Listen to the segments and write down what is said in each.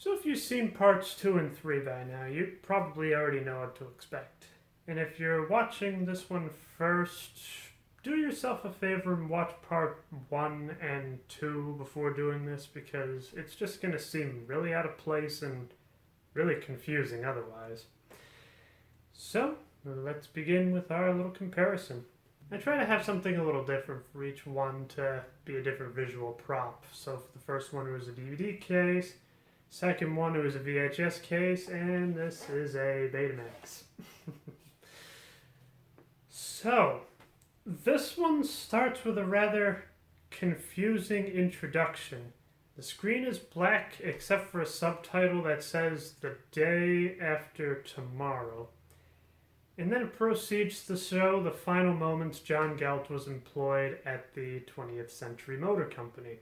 So if you've seen parts 2 and 3 by now, you probably already know what to expect. And if you're watching this one first, do yourself a favor and watch part 1 and 2 before doing this, because it's just going to seem really out of place and really confusing otherwise. So, let's begin with our little comparison. I try to have something a little different for each one to be a different visual prop. So for the first one it was a DVD case, second one it was a VHS case, and this is a Betamax. So, this one starts with a rather confusing introduction. The screen is black except for a subtitle that says "The Day After Tomorrow." And then it proceeds to show the final moments John Galt was employed at the 20th Century Motor Company.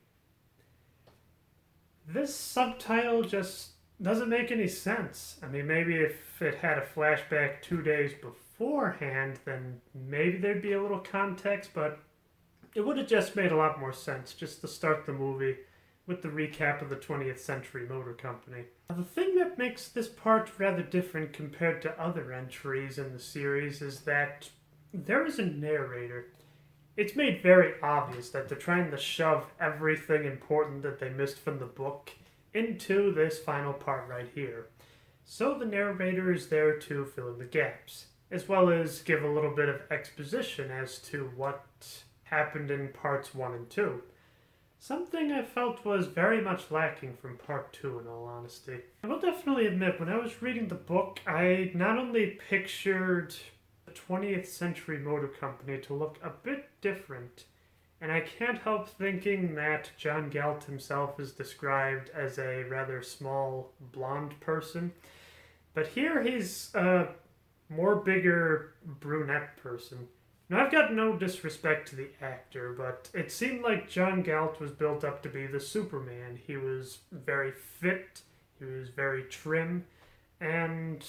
This subtitle just doesn't make any sense. I mean, maybe if it had a flashback 2 days beforehand, then maybe there'd be a little context, but it would have just made a lot more sense just to start the movie with the recap of the 20th Century Motor Company. Now, the thing that makes this part rather different compared to other entries in the series is that there is a narrator. It's made very obvious that they're trying to shove everything important that they missed from the book into this final part right here. So the narrator is there to fill in the gaps, as well as give a little bit of exposition as to what happened in parts 1 and 2. Something I felt was very much lacking from part 2, in all honesty. I will definitely admit, when I was reading the book, I not only pictured the 20th Century Motor Company to look a bit different, and I can't help thinking that John Galt himself is described as a rather small, blonde person. But here he's a more bigger brunette person. Now, I've got no disrespect to the actor, but it seemed like John Galt was built up to be the Superman. He was very fit, he was very trim, and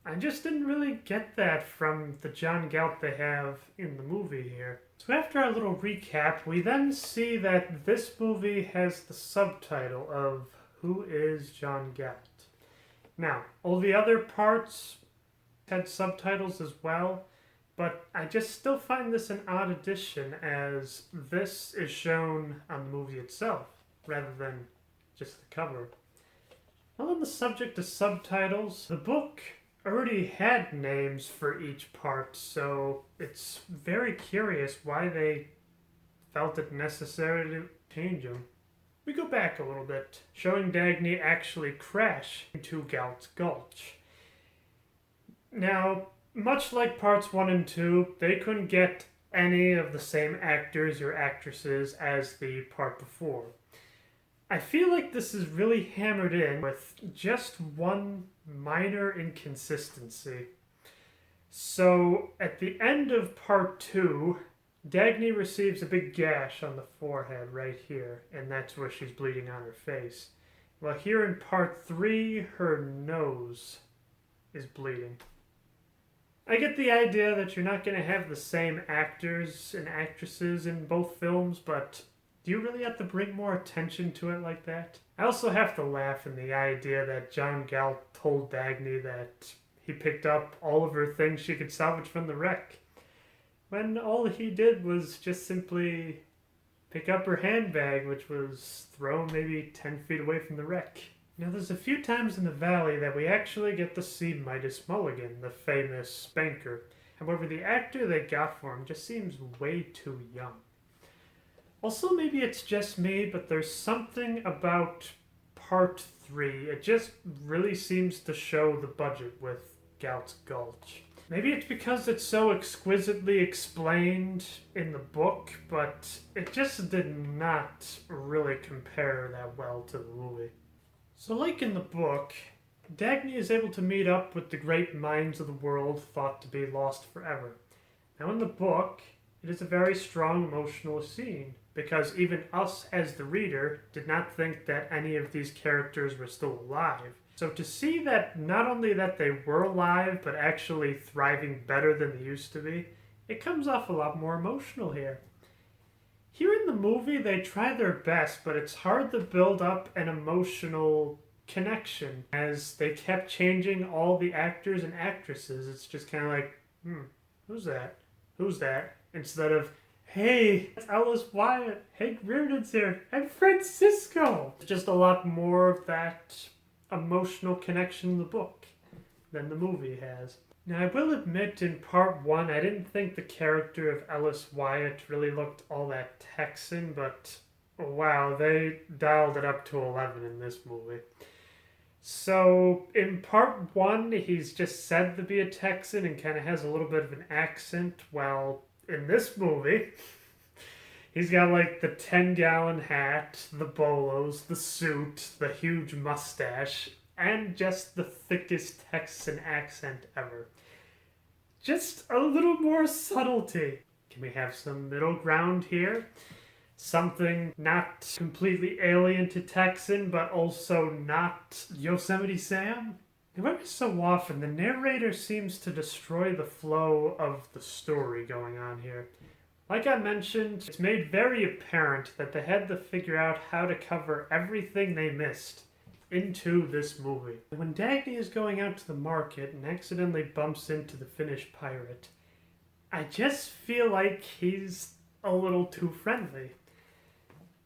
I just didn't really get that from the John Galt they have in the movie here. So after our little recap, we then see that this movie has the subtitle of "Who is John Galt?" Now, all the other parts had subtitles as well, but I just still find this an odd addition, as this is shown on the movie itself, rather than just the cover. While on the subject of subtitles, the book already had names for each part, so it's very curious why they felt it necessary to change them. We go back a little bit, showing Dagny actually crash into Galt's Gulch. Now, much like parts 1 and 2, they couldn't get any of the same actors or actresses as the part before. I feel like this is really hammered in with just one minor inconsistency. So, at the end of part 2, Dagny receives a big gash on the forehead right here, and that's where she's bleeding on her face. While here in part 3, her nose is bleeding. I get the idea that you're not going to have the same actors and actresses in both films, but do you really have to bring more attention to it like that? I also have to laugh in the idea that John Galt told Dagny that he picked up all of her things she could salvage from the wreck, when all he did was just simply pick up her handbag, which was thrown maybe 10 feet away from the wreck. Now, there's a few times in the valley that we actually get to see Midas Mulligan, the famous banker. However, the actor they got for him just seems way too young. Also, maybe it's just me, but there's something about part 3. It just really seems to show the budget with Galt's Gulch. Maybe it's because it's so exquisitely explained in the book, but it just did not really compare that well to the movie. So like in the book, Dagny is able to meet up with the great minds of the world thought to be lost forever. Now in the book, it is a very strong emotional scene, because even us as the reader did not think that any of these characters were still alive. So to see that not only that they were alive, but actually thriving better than they used to be, it comes off a lot more emotional here. Here in the movie, they try their best, but it's hard to build up an emotional connection. As they kept changing all the actors and actresses, it's just kind of like, who's that? Who's that? Instead of, hey, it's Ellis Wyatt. Hey, Reardon's here. And Francisco. It's just a lot more of that emotional connection in the book than the movie has. Now, I will admit, in part one, I didn't think the character of Ellis Wyatt really looked all that Texan, but wow, they dialed it up to 11 in this movie. So, in part one, he's just said to be a Texan and kind of has a little bit of an accent. Well, in this movie, he's got like the 10-gallon hat, the bolos, the suit, the huge mustache, and just the thickest Texan accent ever. Just a little more subtlety. Can we have some middle ground here? Something not completely alien to Texan, but also not Yosemite Sam? And every so often, the narrator seems to destroy the flow of the story going on here. Like I mentioned, it's made very apparent that they had to figure out how to cover everything they missed into this movie. When Dagny is going out to the market and accidentally bumps into the Finnish pirate, I just feel like he's a little too friendly.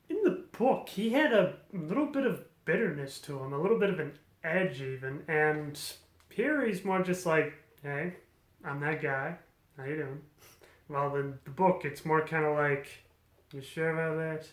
In the book, he had a little bit of bitterness to him, a little bit of an edge even, and here he's more just like, hey, I'm that guy, how you doing? Well, in the book, it's more kind of like, you sure about that?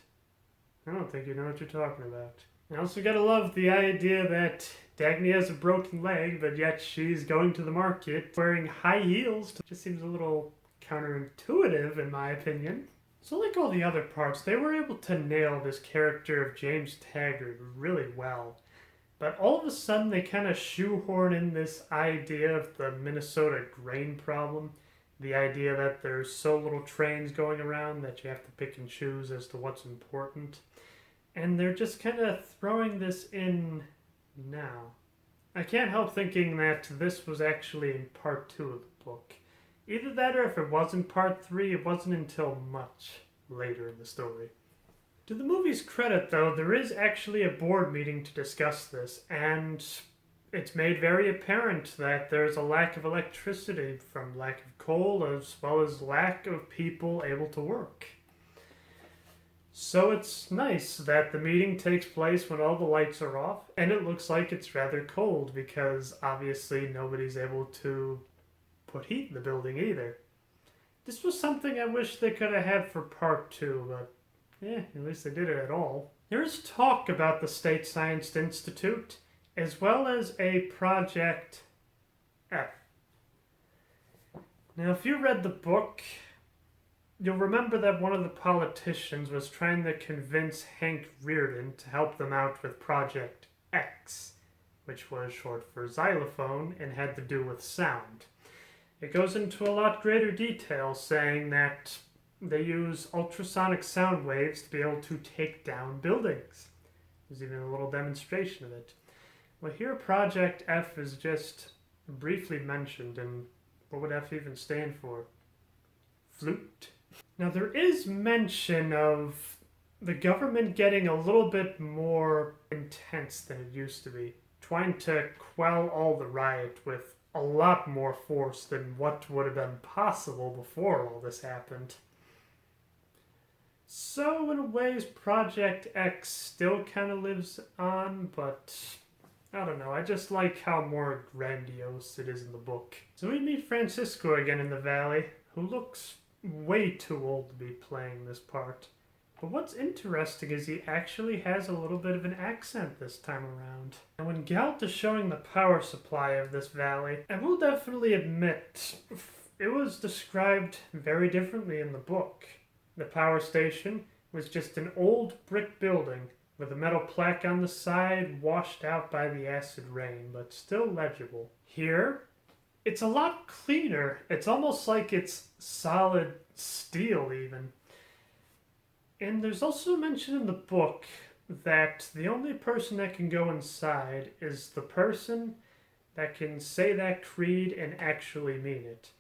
I don't think you know what you're talking about. I also gotta love the idea that Dagny has a broken leg, but yet she's going to the market wearing high heels. It just seems a little counterintuitive, in my opinion. So like all the other parts, they were able to nail this character of James Taggart really well. But all of a sudden, they kind of shoehorn in this idea of the Minnesota grain problem. The idea that there's so little trains going around that you have to pick and choose as to what's important. And they're just kind of throwing this in now. I can't help thinking that this was actually in part 2 of the book. Either that, or if it wasn't part 3, it wasn't until much later in the story. To the movie's credit, though, there is actually a board meeting to discuss this, and it's made very apparent that there's a lack of electricity from lack of coal as well as lack of people able to work. So it's nice that the meeting takes place when all the lights are off, and it looks like it's rather cold because obviously nobody's able to put heat in the building either. This was something I wish they could have had for part 2, but at least they did it at all. There is talk about the State Science Institute, as well as a Project F. Now, if you read the book, you'll remember that one of the politicians was trying to convince Hank Reardon to help them out with Project X, which was short for xylophone and had to do with sound. It goes into a lot greater detail, saying that they use ultrasonic sound waves to be able to take down buildings. There's even a little demonstration of it. Well, here Project F is just briefly mentioned, and what would F even stand for? Flute? Now, there is mention of the government getting a little bit more intense than it used to be, trying to quell all the riot with a lot more force than what would have been possible before all this happened. So, in a ways, Project X still kind of lives on, but I don't know. I just like how more grandiose it is in the book. So we meet Francisco again in the valley, who looks way too old to be playing this part. But what's interesting is he actually has a little bit of an accent this time around. And when Galt is showing the power supply of this valley, I will definitely admit, it was described very differently in the book. The power station was just an old brick building with a metal plaque on the side washed out by the acid rain, but still legible. Here, it's a lot cleaner. It's almost like it's solid steel even. And there's also mention in the book that the only person that can go inside is the person that can say that creed and actually mean it.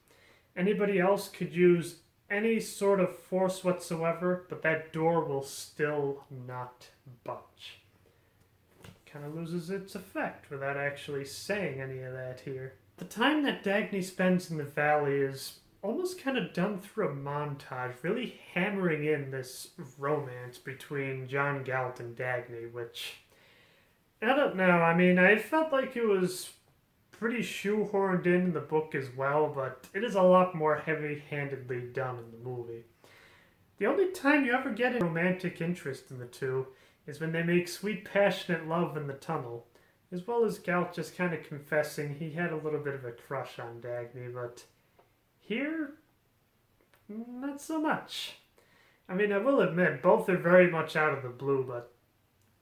Anybody else could use any sort of force whatsoever, but that door will still not budge. kind of loses its effect without actually saying any of that here. The time that Dagny spends in the valley is almost kind of done through a montage, really hammering in this romance between John Galt and Dagny, which, I don't know, I mean, I felt like it was pretty shoehorned in the book as well, but it is a lot more heavy-handedly done in the movie. The only time you ever get a romantic interest in the two is when they make sweet, passionate love in the tunnel, as well as Galt just kind of confessing he had a little bit of a crush on Dagny, but here, not so much. I mean, I will admit, both are very much out of the blue, but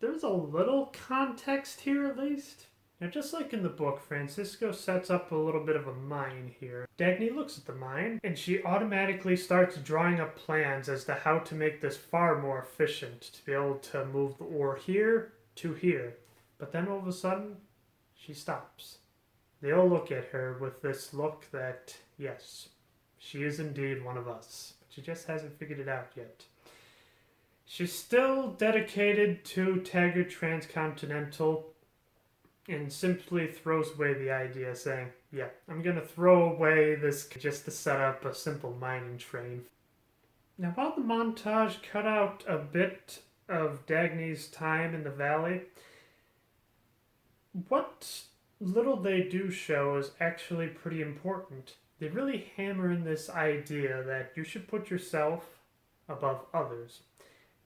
there's a little context here at least. Now, just like in the book, Francisco sets up a little bit of a mine here. Dagny looks at the mine, and she automatically starts drawing up plans as to how to make this far more efficient, to be able to move the ore here to here. But then all of a sudden, she stops. They all look at her with this look that, yes, she is indeed one of us, but she just hasn't figured it out yet. She's still dedicated to Taggart Transcontinental, and simply throws away the idea, saying, yeah, I'm going to throw away this just to set up a simple mining train. Now, while the montage cut out a bit of Dagny's time in the valley, what little they do show is actually pretty important. They really hammer in this idea that you should put yourself above others.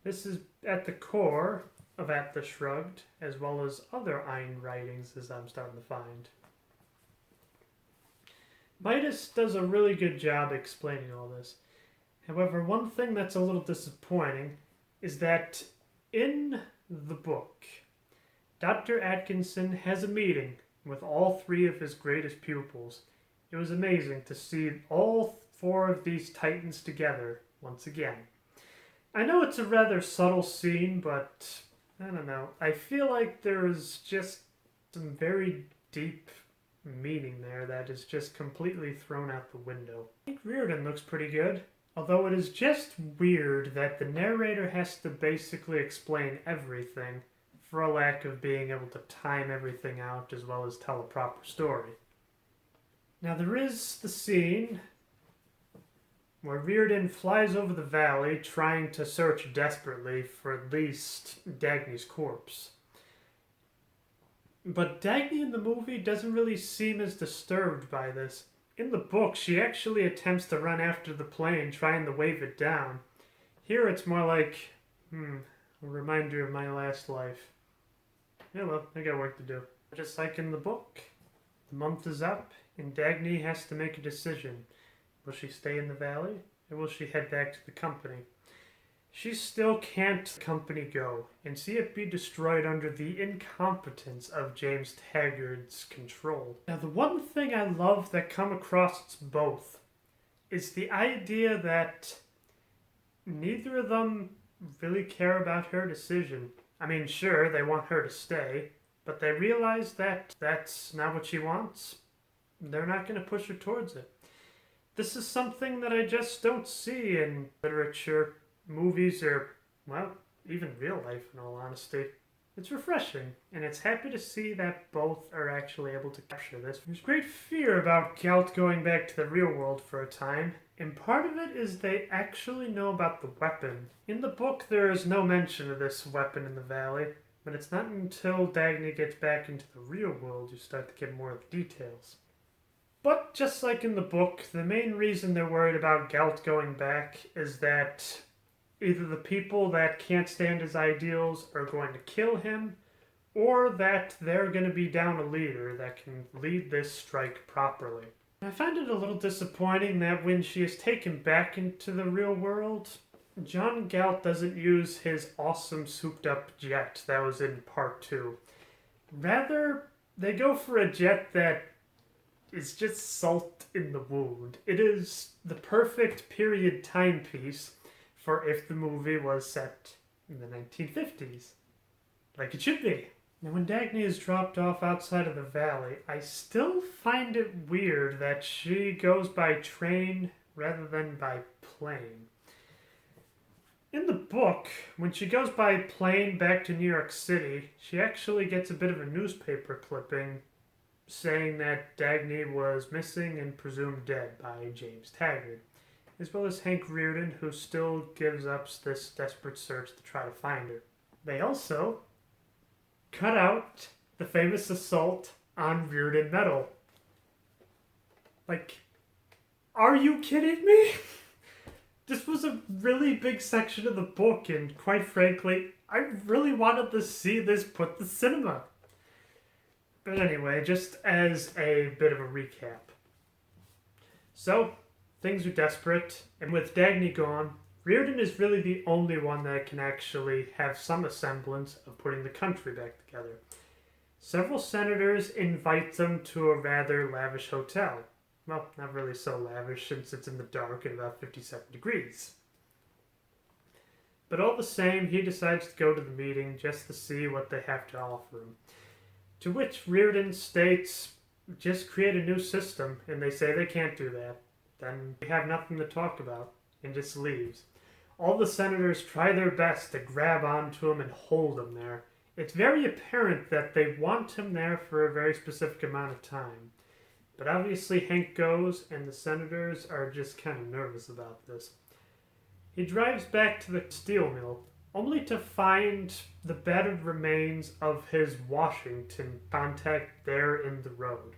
This is at the core of At the Shrugged, as well as other Ein writings, as I'm starting to find. Midas does a really good job explaining all this. However, one thing that's a little disappointing is that in the book, Dr. Atkinson has a meeting with all three of his greatest pupils. It was amazing to see all four of these titans together once again. I know it's a rather subtle scene, but I don't know. I feel like there is just some very deep meaning there that is just completely thrown out the window. I think Reardon looks pretty good, although it is just weird that the narrator has to basically explain everything for a lack of being able to time everything out as well as tell a proper story. Now there is the scene where Reardon flies over the valley trying to search desperately for at least Dagny's corpse. But Dagny in the movie doesn't really seem as disturbed by this. In the book, she actually attempts to run after the plane, trying to wave it down. Here it's more like, a reminder of my last life. Yeah, well, I got work to do. Just like in the book, the month is up, and Dagny has to make a decision. Will she stay in the valley, or will she head back to the company? She still can't let the company go, and see it be destroyed under the incompetence of James Taggart's control. Now, the one thing I love that come across both is the idea that neither of them really care about her decision. I mean, sure, they want her to stay, but they realize that that's not what she wants. They're not going to push her towards it. This is something that I just don't see in literature, movies, or, well, even real life in all honesty. It's refreshing, and it's happy to see that both are actually able to capture this. There's great fear about Galt going back to the real world for a time, and part of it is they actually know about the weapon. In the book, there is no mention of this weapon in the valley, but it's not until Dagny gets back into the real world you start to get more of the details. But just like in the book, the main reason they're worried about Galt going back is that either the people that can't stand his ideals are going to kill him, or that they're going to be down a leader that can lead this strike properly. I find it a little disappointing that when she is taken back into the real world, John Galt doesn't use his awesome souped-up jet that was in Part 2. Rather, they go for a jet that is just salt in the wound. It is the perfect period timepiece for if the movie was set in the 1950s. Like it should be. Now when Dagny is dropped off outside of the valley, I still find it weird that she goes by train rather than by plane. In the book, when she goes by plane back to New York City, she actually gets a bit of a newspaper clipping saying that Dagny was missing and presumed dead by James Taggart, as well as Hank Reardon, who still gives up this desperate search to try to find her. They also cut out the famous assault on Reardon Metal. Like, are you kidding me? This was a really big section of the book, and quite frankly, I really wanted to see this put to cinema. But anyway, just as a bit of a recap. So, things are desperate, and with Dagny gone, Reardon is really the only one that can actually have some semblance of putting the country back together. Several senators invite them to a rather lavish hotel. Well, not really so lavish since it's in the dark at about 57 degrees. But all the same, he decides to go to the meeting just to see what they have to offer him. To which Reardon states, just create a new system, and they say they can't do that. Then we have nothing to talk about, and just leaves. All the senators try their best to grab onto him and hold him there. It's very apparent that they want him there for a very specific amount of time. But obviously Hank goes, and the senators are just kind of nervous about this. He drives back to the steel mill, only to find the battered remains of his Washington contact there in the road.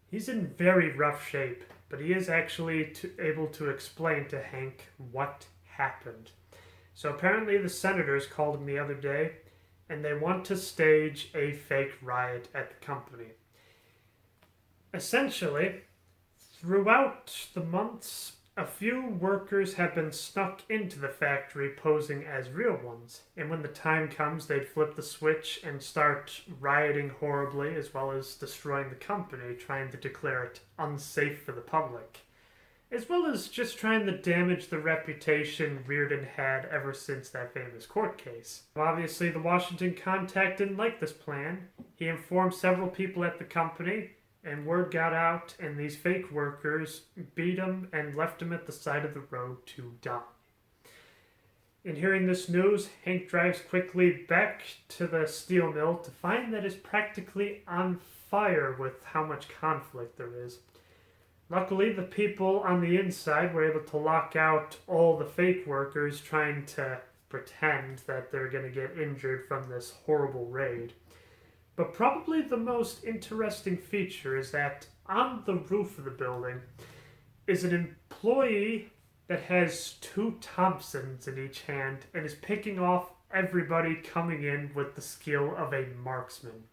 He's in very rough shape, but he is actually able to explain to Hank what happened. So apparently the senators called him the other day, and they want to stage a fake riot at the company. Essentially, throughout the months, a few workers have been snuck into the factory posing as real ones, and when the time comes, they'd flip the switch and start rioting horribly, as well as destroying the company, trying to declare it unsafe for the public, as well as just trying to damage the reputation Reardon had ever since that famous court case. Obviously, the Washington contact didn't like this plan. He informed several people at the company, and word got out, and these fake workers beat him and left him at the side of the road to die. In hearing this news, Hank drives quickly back to the steel mill to find that it's practically on fire with how much conflict there is. Luckily, the people on the inside were able to lock out all the fake workers trying to pretend that they're going to get injured from this horrible raid. But probably the most interesting feature is that on the roof of the building is an employee that has 2 Thompsons in each hand and is picking off everybody coming in with the skill of a marksman.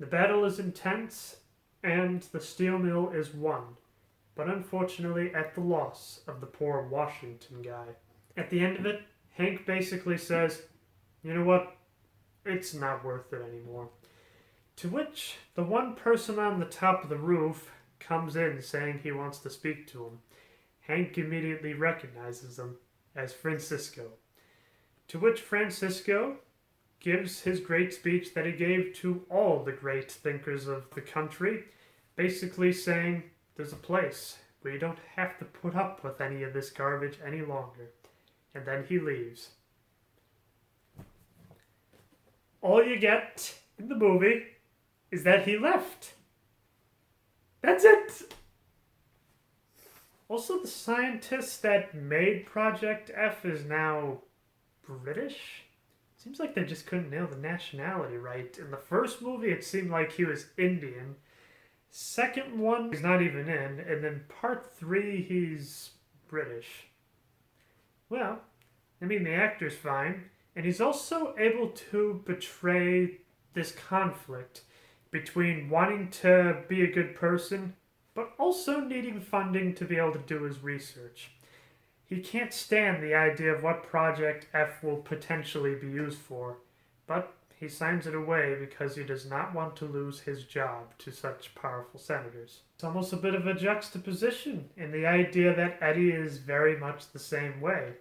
The battle is intense, and the steel mill is won, but unfortunately at the loss of the poor Washington guy. At the end of it, Hank basically says, you know what? It's not worth it anymore. To which the one person on the top of the roof comes in saying he wants to speak to him. Hank immediately recognizes him as Francisco. To which Francisco gives his great speech that he gave to all the great thinkers of the country, basically saying there's a place where you don't have to put up with any of this garbage any longer. And then he leaves. All you get in the movie is that he left. That's it. Also, the scientist that made Project F is now British. Seems like they just couldn't nail the nationality right. In the first movie, it seemed like he was Indian. Second one, he's not even in. And then part 3, he's British. Well, I mean, the actor's fine. And he's also able to portray this conflict between wanting to be a good person, but also needing funding to be able to do his research. He can't stand the idea of what Project F will potentially be used for, but he signs it away because he does not want to lose his job to such powerful senators. It's almost a bit of a juxtaposition in the idea that Eddie is very much the same way.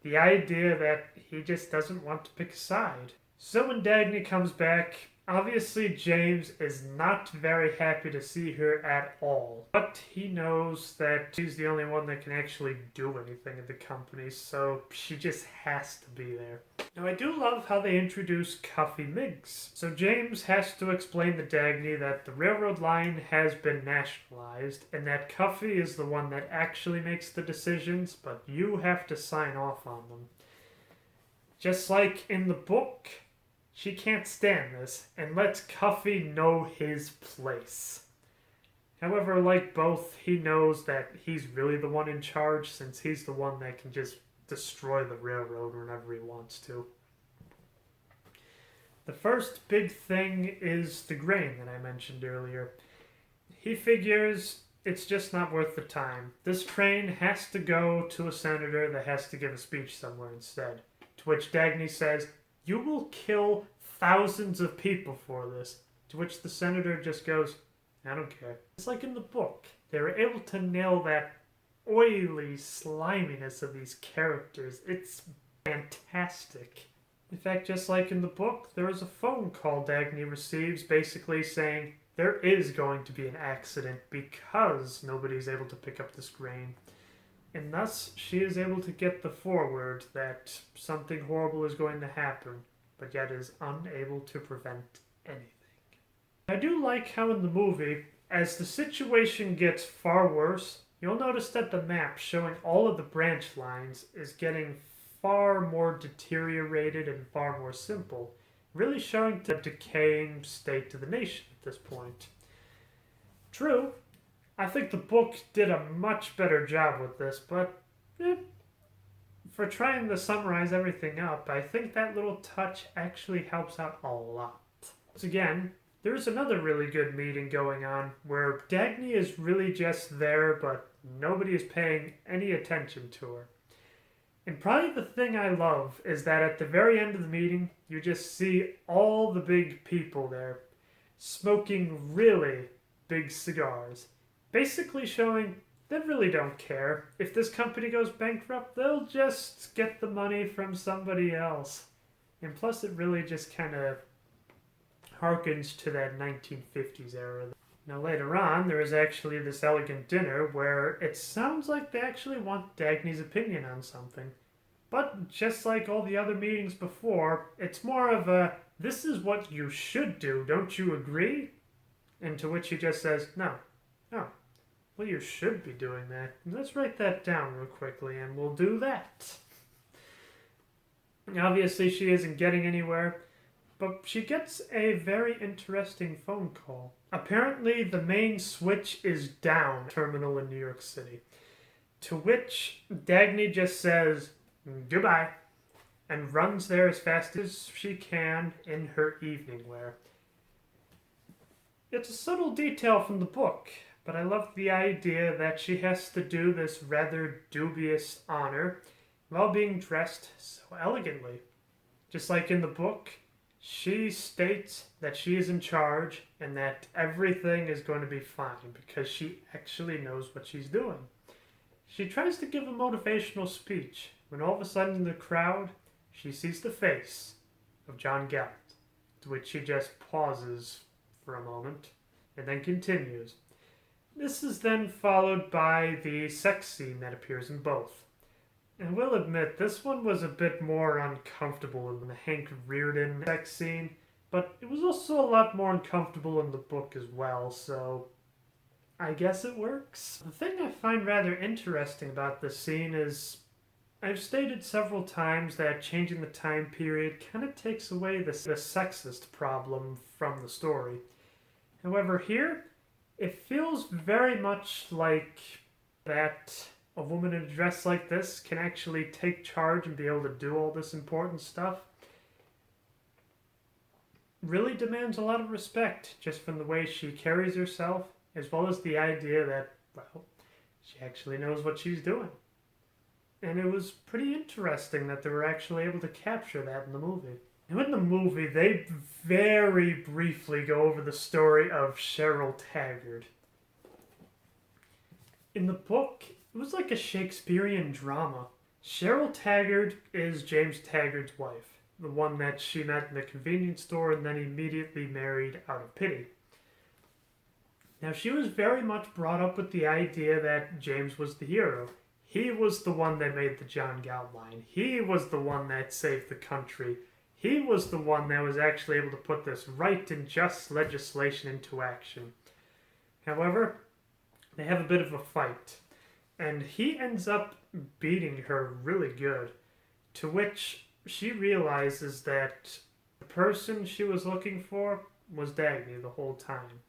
The idea that he just doesn't want to pick a side. So when Dagny comes back, Obviously, James is not very happy to see her at all, but he knows that she's the only one that can actually do anything in the company, so she just has to be there. Now, I do love how they introduce Cuffy Miggs. So James has to explain to Dagny that the railroad line has been nationalized, and that Cuffy is the one that actually makes the decisions, but you have to sign off on them. Just like in the book, she can't stand this and lets Cuffy know his place. However, like both, he knows that he's really the one in charge since he's the one that can just destroy the railroad whenever he wants to. The first big thing is the grain that I mentioned earlier. He figures it's just not worth the time. This train has to go to a senator that has to give a speech somewhere instead. To which Dagny says, "You will kill thousands of people for this." To which the senator just goes, "I don't care." It's like in the book. They were able to nail that oily sliminess of these characters. It's fantastic. In fact, just like in the book, there is a phone call Dagny receives basically saying there is going to be an accident because nobody's able to pick up this grain. And thus, she is able to get the forward that something horrible is going to happen, but yet is unable to prevent anything. I do like how in the movie, as the situation gets far worse, you'll notice that the map showing all of the branch lines is getting far more deteriorated and far more simple, really showing the decaying state of the nation at this point. True, I think the book did a much better job with this, but for trying to summarize everything up, I think that little touch actually helps out a lot. Once again, there's another really good meeting going on where Dagny is really just there, but nobody is paying any attention to her. And probably the thing I love is that at the very end of the meeting, you just see all the big people there smoking really big cigars, basically showing they really don't care. If this company goes bankrupt, they'll just get the money from somebody else. And plus, it really just kind of harkens to that 1950s era. Now, later on, there is actually this elegant dinner where it sounds like they actually want Dagny's opinion on something. But just like all the other meetings before, it's more of a, "This is what you should do, don't you agree?" And to which he just says, "No. No. Well, you should be doing that. Let's write that down real quickly, and we'll do that." Obviously, she isn't getting anywhere, but she gets a very interesting phone call. Apparently, the main switch is down terminal in New York City. To which Dagny just says, "Goodbye," and runs there as fast as she can in her evening wear. It's a subtle detail from the book, but I love the idea that she has to do this rather dubious honor while being dressed so elegantly. Just like in the book, she states that she is in charge and that everything is going to be fine because she actually knows what she's doing. She tries to give a motivational speech when all of a sudden in the crowd, she sees the face of John Gallant, to which she just pauses for a moment and then continues. This is then followed by the sex scene that appears in both. And we'll admit, this one was a bit more uncomfortable than the Hank Reardon sex scene, but it was also a lot more uncomfortable in the book as well, so I guess it works. The thing I find rather interesting about this scene is I've stated several times that changing the time period kind of takes away the sexist problem from the story. However, here, it feels very much like that a woman in a dress like this can actually take charge and be able to do all this important stuff. Really demands a lot of respect just from the way she carries herself, as well as the idea that, well, she actually knows what she's doing. And it was pretty interesting that they were actually able to capture that in the movie. And in the movie, they very briefly go over the story of Cheryl Taggart. In the book, it was like a Shakespearean drama. Cheryl Taggart is James Taggart's wife. the one that she met in the convenience store and then immediately married out of pity. Now, she was very much brought up with the idea that James was the hero. He was the one that made the John Galt line. He was the one that saved the country. He was the one that was actually able to put this right and just legislation into action. However, they have a bit of a fight, and he ends up beating her really good, to which she realizes that the person she was looking for was Dagny the whole time.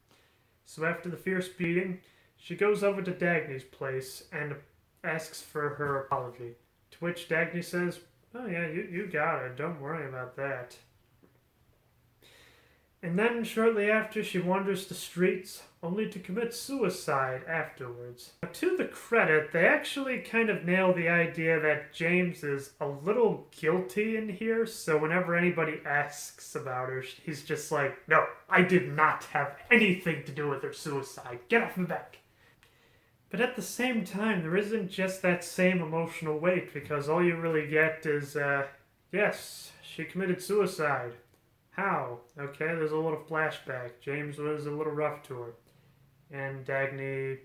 So after the fierce beating, she goes over to Dagny's place and asks for her apology, to which Dagny says, "Oh yeah, you got it, don't worry about that." And then shortly after, she wanders the streets, only to commit suicide afterwards. Now, to the credit, they actually kind of nail the idea that James is a little guilty in here, so whenever anybody asks about her, he's just like, "No, I did not have anything to do with her suicide. Get off my back." But at the same time, there isn't just that same emotional weight, because all you really get is, yes, she committed suicide. How? Okay, there's a little flashback. James was a little rough to her. And Dagny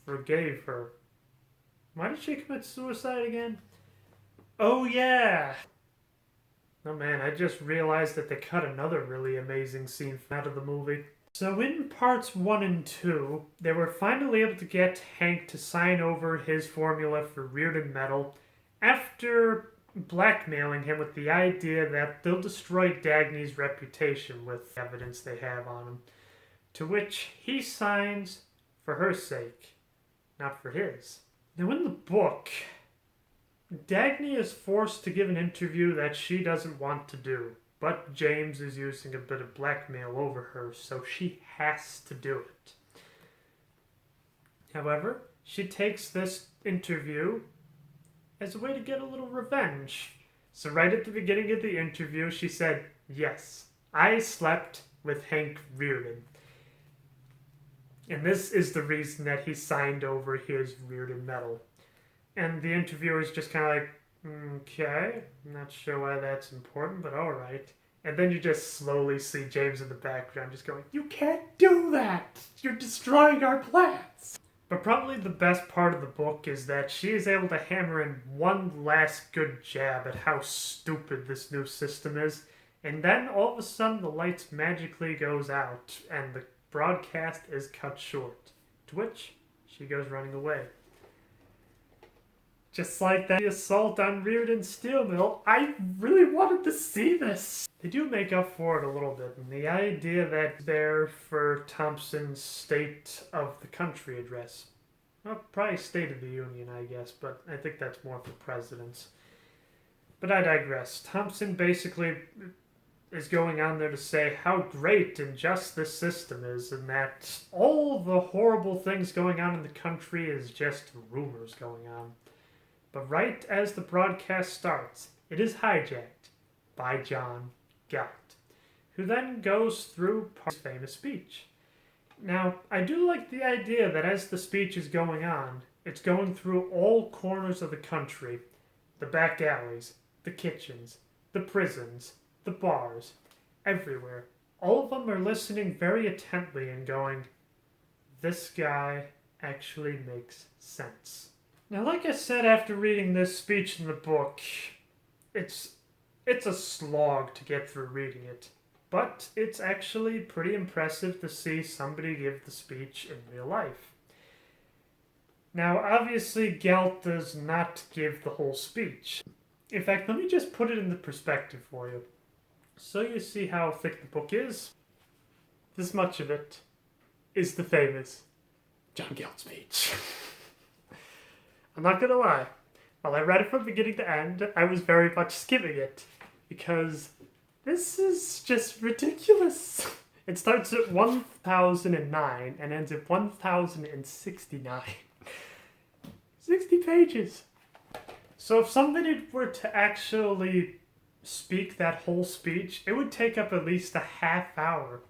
forgave her. Why did she commit suicide again? Oh, yeah! Oh man, I just realized that they cut another really amazing scene out of the movie. So in parts 1 and 2, they were finally able to get Hank to sign over his formula for Reardon metal after blackmailing him with the idea that they'll destroy Dagny's reputation with evidence they have on him. To which he signs for her sake, not for his. Now in the book, Dagny is forced to give an interview that she doesn't want to do, but James is using a bit of blackmail over her, so she has to do it. However, she takes this interview as a way to get a little revenge. So right at the beginning of the interview, she said, "Yes, I slept with Hank Reardon." And this is the reason that he signed over his Reardon medal. And the interviewer is just kind of like, "Okay, I'm not sure why that's important, but alright." And then you just slowly see James in the background just going, "You can't do that! You're destroying our plans!" But probably the best part of the book is that she is able to hammer in one last good jab at how stupid this new system is, and then all of a sudden the lights magically goes out and the broadcast is cut short, to which she goes running away. Just like that assault on Reardon's steel mill, I really wanted to see this. They do make up for it a little bit, and the idea that they're for Thompson's State of the Country address. Well, probably State of the Union, I guess, but I think that's more for presidents. But I digress. Thompson basically is going on there to say how great and just this system is, and that all the horrible things going on in the country is just rumors going on. But right as the broadcast starts, it is hijacked by John Galt, who then goes through his famous speech. Now, I do like the idea that as the speech is going on, it's going through all corners of the country, the back alleys, the kitchens, the prisons, the bars, everywhere. All of them are listening very intently and going, "This guy actually makes sense." Now, like I said after reading this speech in the book, it's a slog to get through reading it. But it's actually pretty impressive to see somebody give the speech in real life. Now, obviously, Galt does not give the whole speech. In fact, let me just put it into perspective for you, so you see how thick the book is. This much of it is the famous John Galt speech. I'm not gonna lie, while I read it from beginning to end, I was very much skimming it, because this is just ridiculous. It starts at 1009 and ends at 1069. 60 pages. So if somebody were to actually speak that whole speech, it would take up at least a half hour.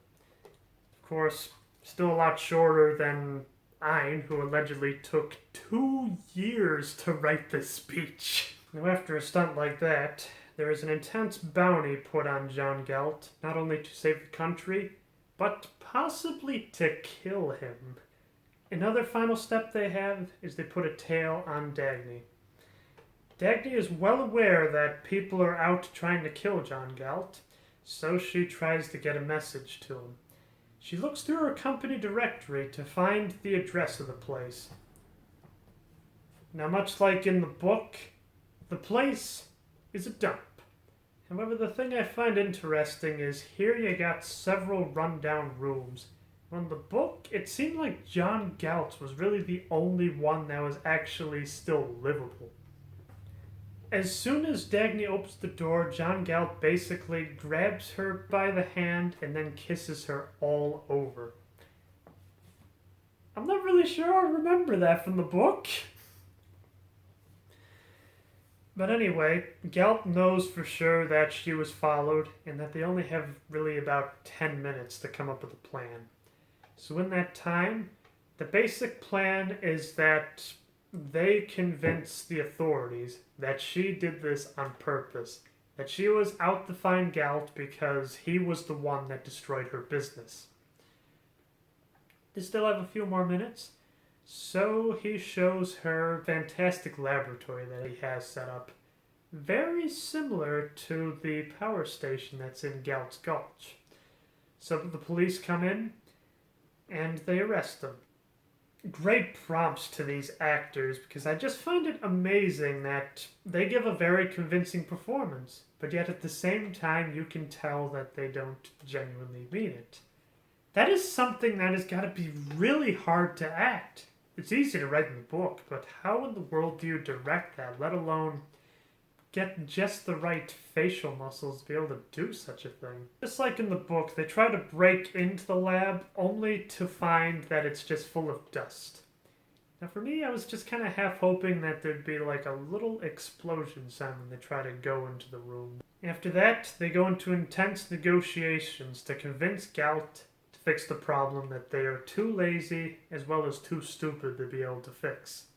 Of course, still a lot shorter than Ein, who allegedly took 2 years to write this speech. Now, after a stunt like that, there is an intense bounty put on John Galt, not only to save the country, but possibly to kill him. Another final step they have is they put a tail on Dagny. Dagny is well aware that people are out trying to kill John Galt, so she tries to get a message to him. She looks through her company directory to find the address of the place. Now, much like in the book, the place is a dump. However, the thing I find interesting is here you got several rundown rooms. On the book, it seemed like John Galt was really the only one that was actually still livable. As soon as Dagny opens the door, John Galt basically grabs her by the hand and then kisses her all over. I'm not really sure I remember that from the book. But anyway, Galt knows for sure that she was followed and that they only have really about 10 minutes to come up with a plan. So in that time, the basic plan is that they convince the authorities that she did this on purpose, that she was out to find Galt because he was the one that destroyed her business. They still have a few more minutes, so he shows her a fantastic laboratory that he has set up, very similar to the power station that's in Galt's Gulch. So the police come in, and they arrest him. Great prompts to these actors, because I just find it amazing that they give a very convincing performance, but yet at the same time you can tell that they don't genuinely mean it. That is something that has got to be really hard to act. It's easy to write in the book, but how in the world do you direct that, let alone get just the right facial muscles to be able to do such a thing? Just like in the book, they try to break into the lab only to find that it's just full of dust. Now for me, I was just kind of half hoping that there'd be like a little explosion sound when they try to go into the room. After that, they go into intense negotiations to convince Galt to fix the problem that they are too lazy as well as too stupid to be able to fix.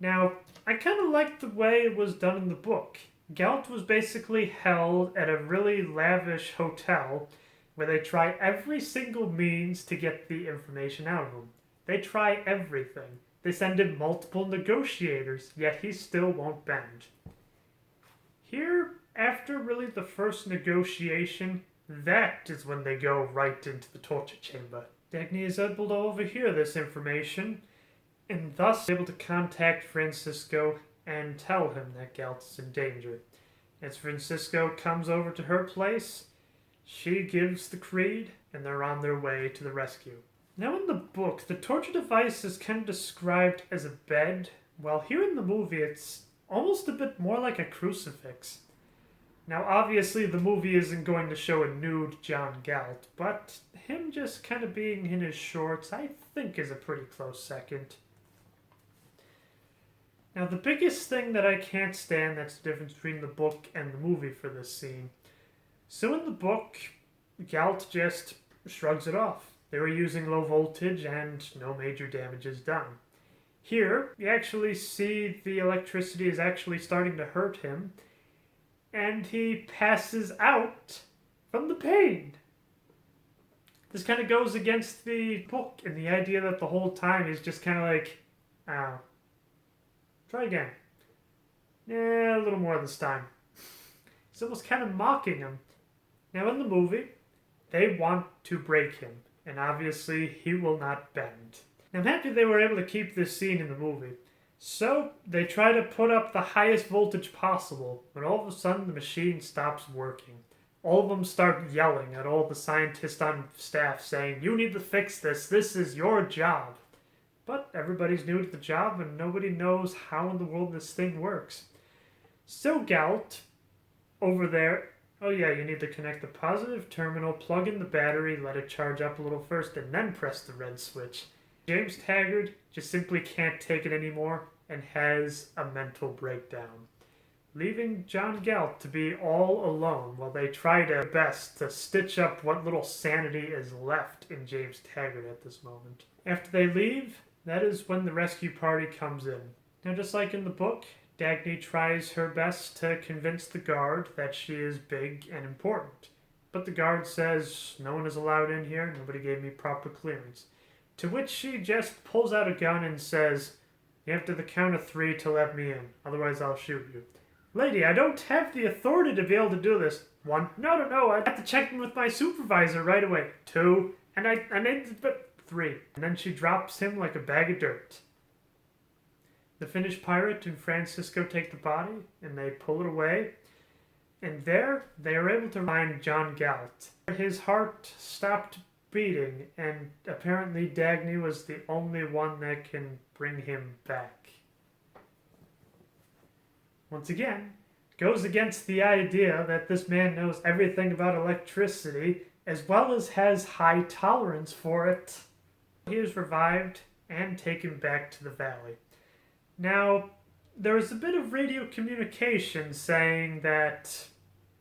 Now, I kind of liked the way it was done in the book. Galt was basically held at a really lavish hotel where they try every single means to get the information out of him. They try everything. They send in multiple negotiators, yet he still won't bend. Here, after really the first negotiation, that is when they go right into the torture chamber. Dagny is able to overhear this information, and thus able to contact Francisco and tell him that Galt is in danger. As Francisco comes over to her place, she gives the creed, and they're on their way to the rescue. Now in the book, the torture device is kind of described as a bed, while here in the movie it's almost a bit more like a crucifix. Now obviously the movie isn't going to show a nude John Galt, but him just kind of being in his shorts I think is a pretty close second. Now, the biggest thing that I can't stand, that's the difference between the book and the movie for this scene. So in the book, Galt just shrugs it off. They were using low voltage and no major damage is done. Here, you actually see the electricity is actually starting to hurt him, and he passes out from the pain. This kind of goes against the book and the idea that the whole time he's just kind of like, ow. Try again. Yeah, a little more this time. It's almost kind of mocking him. Now in the movie, they want to break him, and obviously he will not bend. Now I'm happy they were able to keep this scene in the movie. So they try to put up the highest voltage possible, but all of a sudden the machine stops working. All of them start yelling at all the scientists on staff saying, "You need to fix this, this is your job." But everybody's new to the job and nobody knows how in the world this thing works. So Galt, over there, oh yeah, you need to connect the positive terminal, plug in the battery, let it charge up a little first, and then press the red switch. James Taggart just simply can't take it anymore and has a mental breakdown, leaving John Galt to be all alone while they try their best to stitch up what little sanity is left in James Taggart at this moment. After they leave, that is when the rescue party comes in. Now, just like in the book, Dagny tries her best to convince the guard that she is big and important. But the guard says, no one is allowed in here, nobody gave me proper clearance. To which she just pulls out a gun and says, you have to the count of 3 to let me in, otherwise I'll shoot you. Lady, I don't have the authority to be able to do this. 1, no, I have to check in with my supervisor right away. 2, and I need to, 3. And then she drops him like a bag of dirt. The Finnish pirate and Francisco take the body, and they pull it away. And there, they are able to find John Galt. His heart stopped beating, and apparently Dagny was the only one that can bring him back. Once again, goes against the idea that this man knows everything about electricity, as well as has high tolerance for it. He is revived and taken back to the valley. Now, there is a bit of radio communication saying that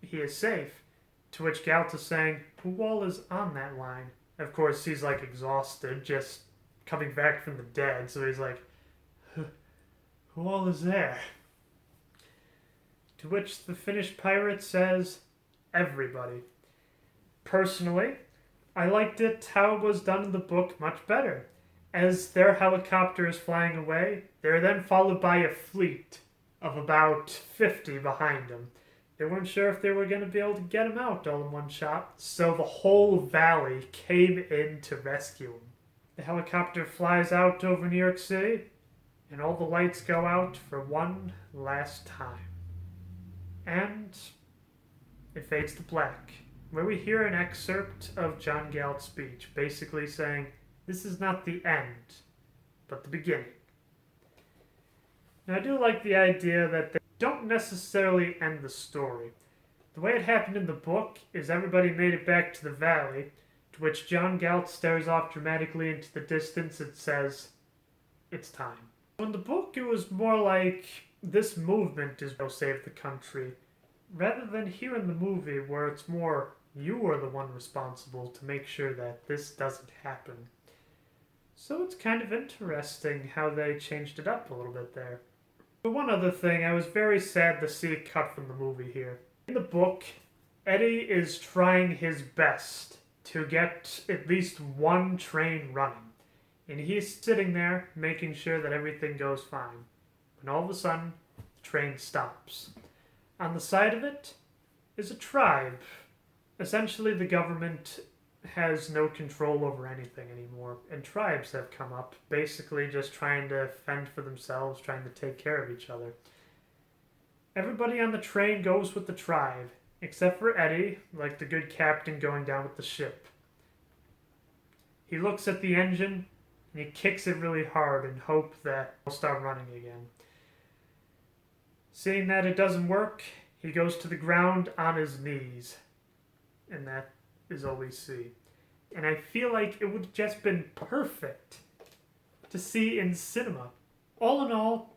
he is safe, to which Galt is saying, who all is on that line? Of course, he's like exhausted, just coming back from the dead, so he's like, who all is there? To which the Finnish pirate says, everybody. Personally, I liked it how it was done in the book much better. As their helicopter is flying away, they are then followed by a fleet of about 50 behind them. They weren't sure if they were going to be able to get him out all in one shot, so the whole valley came in to rescue him. The helicopter flies out over New York City, and all the lights go out for one last time. And it fades to black, where we hear an excerpt of John Galt's speech, basically saying, this is not the end, but the beginning. Now, I do like the idea that they don't necessarily end the story. The way it happened in the book is everybody made it back to the valley, to which John Galt stares off dramatically into the distance and says, it's time. In the book, it was more like, this movement is going to save the country, rather than here in the movie where it's more, you are the one responsible to make sure that this doesn't happen. So it's kind of interesting how they changed it up a little bit there. But one other thing, I was very sad to see it cut from the movie here. In the book, Eddie is trying his best to get at least one train running. And he's sitting there making sure that everything goes fine. When all of a sudden, the train stops. On the side of it is a tribe. Essentially, the government has no control over anything anymore, and tribes have come up, basically just trying to fend for themselves, trying to take care of each other. Everybody on the train goes with the tribe, except for Eddie, like the good captain going down with the ship. He looks at the engine, and he kicks it really hard in hope that it'll start running again. Seeing that it doesn't work, he goes to the ground on his knees, and that is all we see. And I feel like it would have just been perfect to see in cinema. All in all,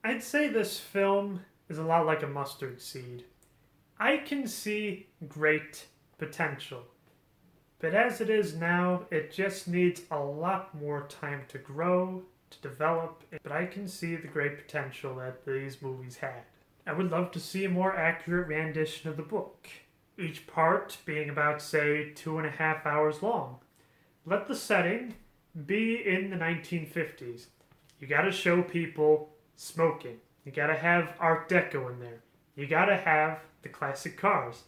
I'd say this film is a lot like a mustard seed. I can see great potential. But as it is now, it just needs a lot more time to grow, to develop. But I can see the great potential that these movies had. I would love to see a more accurate rendition of the book. Each part being about, say, 2.5 hours long. Let the setting be in the 1950s. You gotta show people smoking. You gotta have Art Deco in there. You gotta have the classic cars.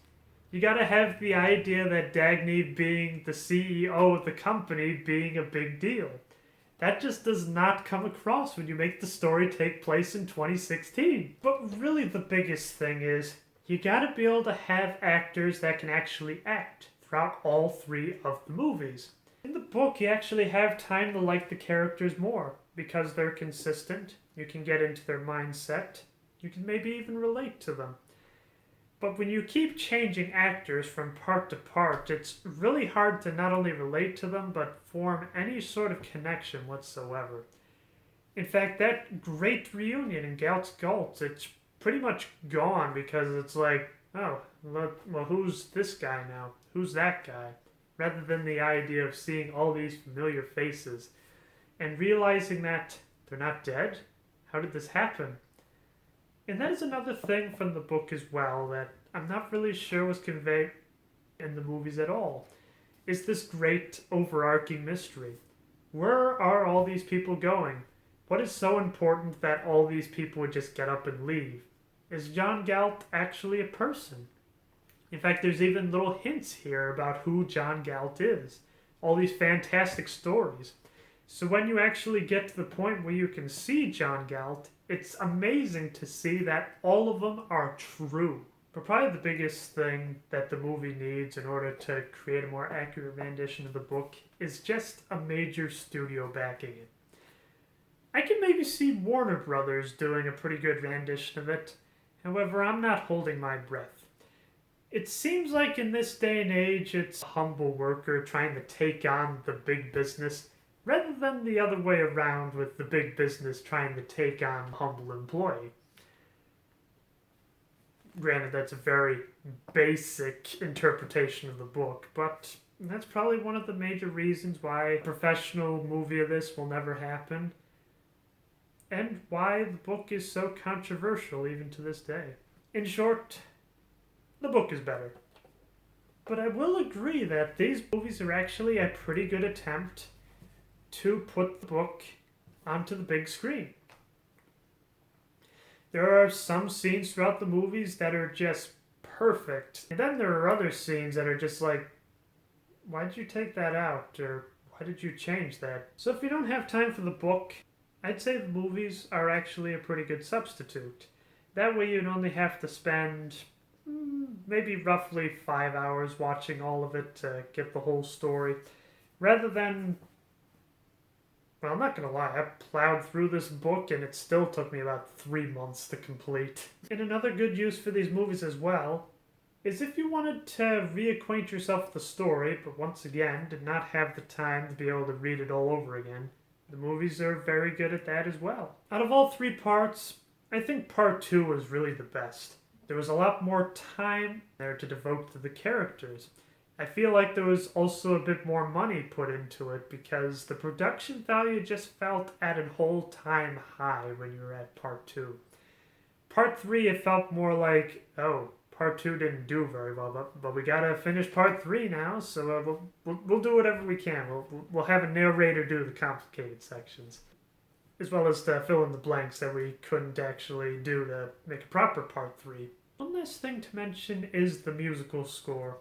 You gotta have the idea that Dagny being the CEO of the company being a big deal. That just does not come across when you make the story take place in 2016. But really the biggest thing is, you gotta be able to have actors that can actually act throughout all 3 of the movies. In the book, you actually have time to like the characters more because they're consistent. You can get into their mindset. You can maybe even relate to them. But when you keep changing actors from part to part, it's really hard to not only relate to them, but form any sort of connection whatsoever. In fact, that great reunion in Galt's Gulch, it's pretty much gone because it's like, oh, well, who's this guy now? Who's that guy? Rather than the idea of seeing all these familiar faces and realizing that they're not dead. How did this happen? And that is another thing from the book as well that I'm not really sure was conveyed in the movies at all. Is this great overarching mystery? Where are all these people going? What is so important that all these people would just get up and leave? Is John Galt actually a person? In fact, there's even little hints here about who John Galt is. All these fantastic stories. So when you actually get to the point where you can see John Galt, it's amazing to see that all of them are true. But probably the biggest thing that the movie needs in order to create a more accurate rendition of the book is just a major studio backing it. I can maybe see Warner Brothers doing a pretty good rendition of it. However, I'm not holding my breath. It seems like in this day and age, it's a humble worker trying to take on the big business, rather than the other way around with the big business trying to take on a humble employee. Granted, that's a very basic interpretation of the book, but that's probably one of the major reasons why a professional movie of this will never happen, and why the book is so controversial even to this day. In short, the book is better. But I will agree that these movies are actually a pretty good attempt to put the book onto the big screen. There are some scenes throughout the movies that are just perfect. And then there are other scenes that are just like, why did you take that out? Or why did you change that? So if you don't have time for the book, I'd say the movies are actually a pretty good substitute. That way you'd only have to spend maybe roughly 5 hours watching all of it to get the whole story. Rather than, well, I'm not going to lie, I plowed through this book and it still took me about 3 months to complete. And another good use for these movies as well is if you wanted to reacquaint yourself with the story, but once again did not have the time to be able to read it all over again, the movies are very good at that as well. Out of all 3 parts, I think part 2 was really the best. There was a lot more time there to devote to the characters. I feel like there was also a bit more money put into it because the production value just felt at an all-time high when you were at part 2. Part 3, it felt more like, oh, part 2 didn't do very well, but we gotta finish part 3 now, so we'll do whatever we can. We'll have a narrator do the complicated sections, as well as to fill in the blanks that we couldn't actually do to make a proper part 3. One last thing to mention is the musical score.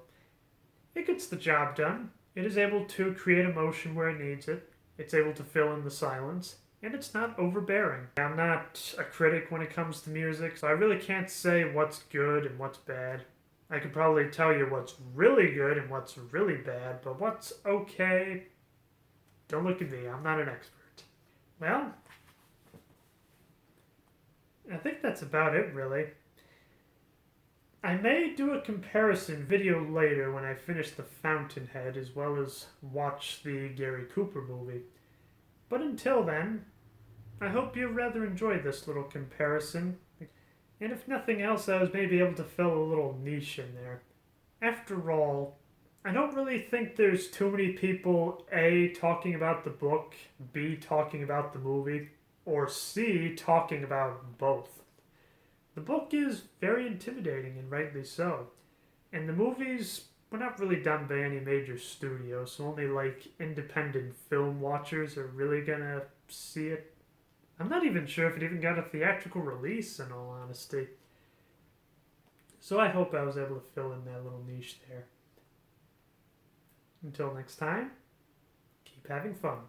It gets the job done. It is able to create emotion where it needs it. It's able to fill in the silence. And it's not overbearing. I'm not a critic when it comes to music, so I really can't say what's good and what's bad. I could probably tell you what's really good and what's really bad, but what's okay, don't look at me. I'm not an expert. Well, I think that's about it, really. I may do a comparison video later when I finish The Fountainhead, as well as watch the Gary Cooper movie. But until then, I hope you rather enjoyed this little comparison. And if nothing else, I was maybe able to fill a little niche in there. After all, I don't really think there's too many people, A, talking about the book, B, talking about the movie, or C, talking about both. The book is very intimidating, and rightly so. And the movies were not really done by any major studio, so only like independent film watchers are really gonna see it. I'm not even sure if it even got a theatrical release, in all honesty. So I hope I was able to fill in that little niche there. Until next time, keep having fun.